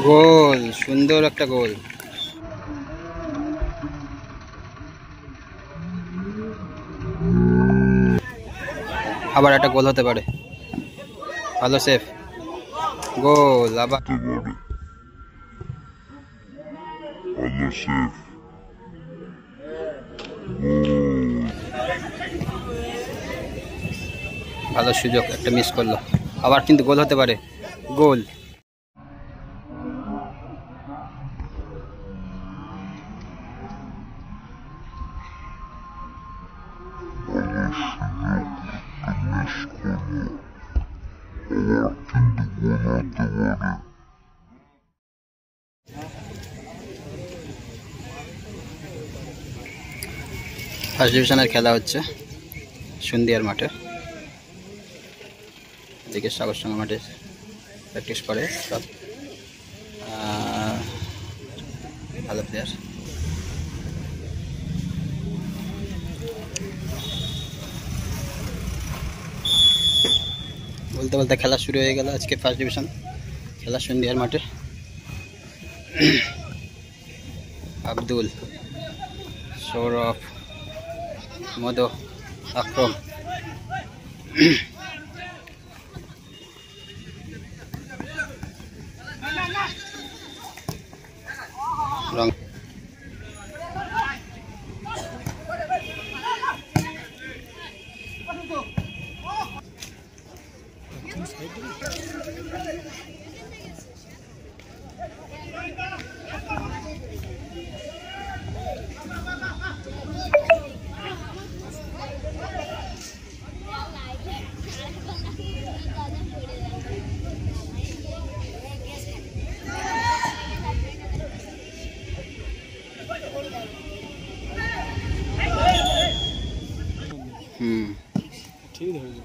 গোল, সুন্দর একটা গোল। আবার একটা গোল হতে পারে। ভালো সেফ, গোল আবার। ভালো সুযোগ, একটা মিস করলো, আবার কিন্তু গোল হতে পারে। গোল। ফার্স্ট ডিভিশনের খেলা হচ্ছে সন্ধিয়ার মাঠে। এদিকে সাগর সঙ্গে মাঠে প্র্যাকটিস করে সব ভালো প্লেয়ার। বলতে বলতে খেলা শুরু হয়ে গেল। আজকে ফার্স্ট ডিভিশন খেলা সন্ধিয়ার মাঠে। আব্দুল, সৌরভ, মধু, আকরম। রং ঠিক আছে।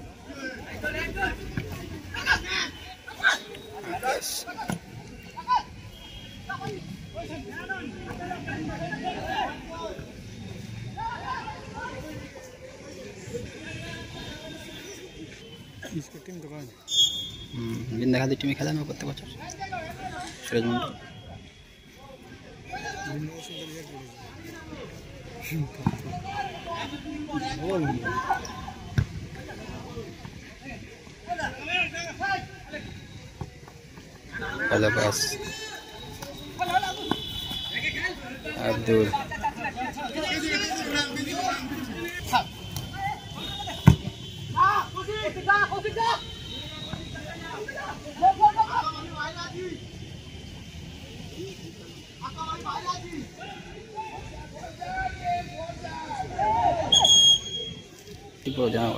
বিন্দাখালী টিমে খেলা না প্রত্যেক বছর সুরজ মন্ডল। ভালো পাস, আব্দুল।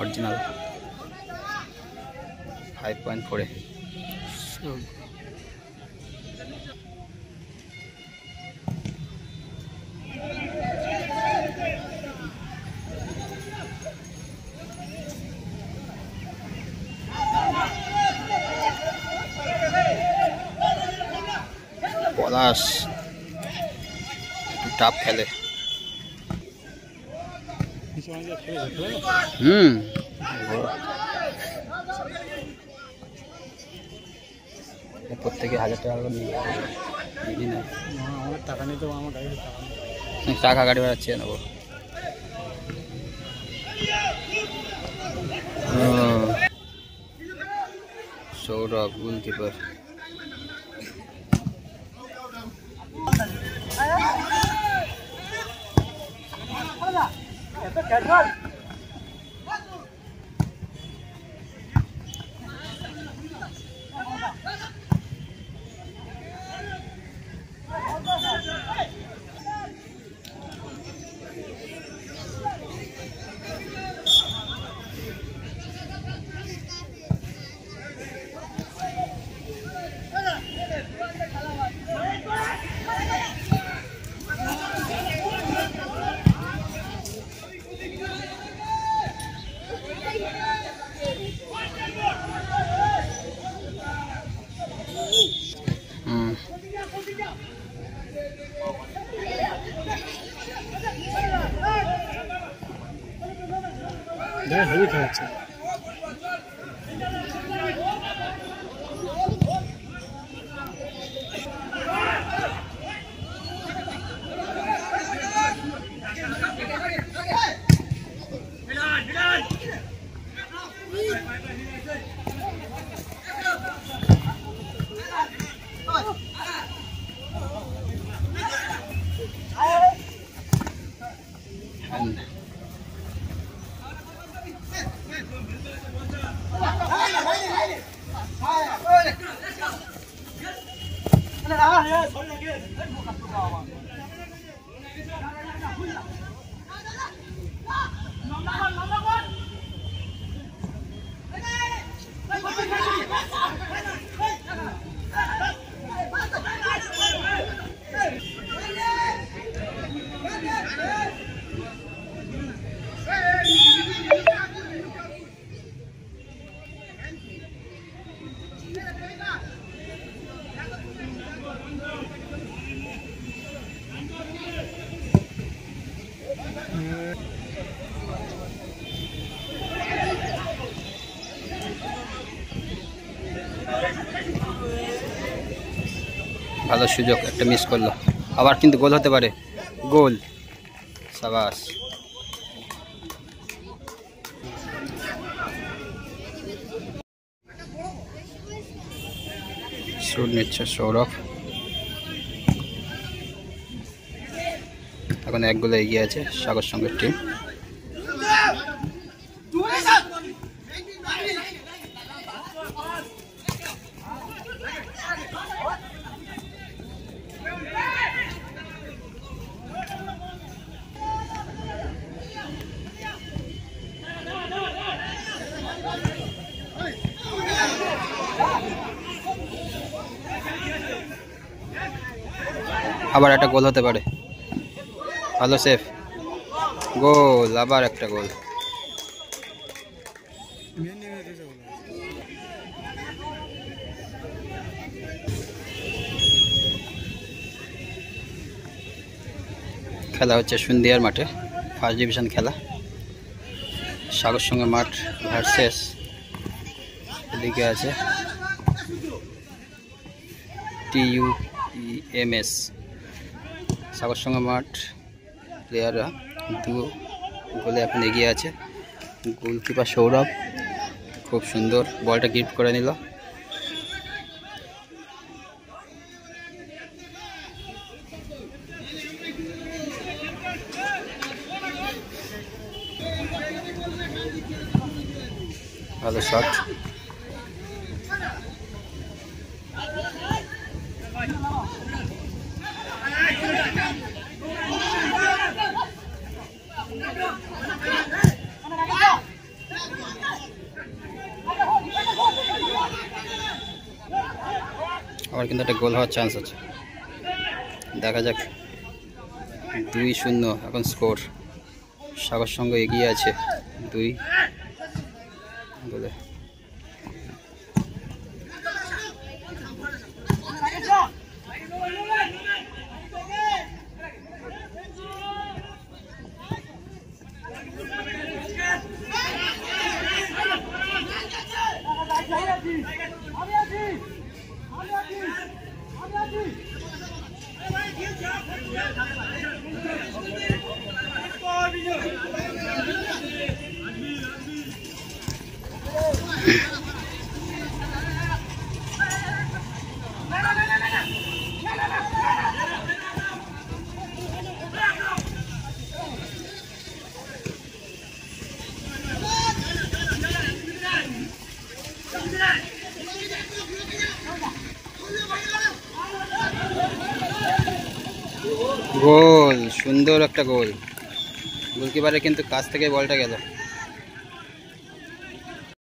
অরিজিনাল 5.4 পলাশ একটু টাফ খেলে। প্রত্যেকে 1000 টাকা করে নিয়ে আমার টাকা নিতে, আমার টাকা গাড়ি ভাড়া চেয়ে নেবো। সৌরভ গোলকিপার। হেভি খেলাচ্ছে। ভালো সুযোগ, একটা মিস করলো, আবার কিন্তু গোল হতে পারে। গোল, সাবাস। শুট নিচ্ছে সৌরভ, এখন 1 গোলে এগিয়ে আছে সাগর সঙ্গের টিম। আবার একটা গোল হতে পারে, ভালো সেফ, গোল, আবার একটা গোল। খেলা হচ্ছে সন্ধিয়ার মাঠে, ফার্স্ট ডিভিশন খেলা, সাগর সঙ্গে মাঠ ভার্সেস, এদিকে আছে TUEMS। সাগর সঙ্গে মাঠ প্লেয়াররা 2 গোলে এখন এগিয়ে আছে। গোলকিপার সৌরভ খুব সুন্দর বলটা গিফট করে নিল। ভালো শট, আবার কিন্তু একটা গোল হওয়ার চান্স আছে, দেখা যাক। 2-0 এখন স্কোর, সাগর সঙ্গে এগিয়ে আছে 2 গোলে। গোল, সুন্দর একটা গোল, গোলকিপারের কিন্তু কাছ থেকে বলটা গেল।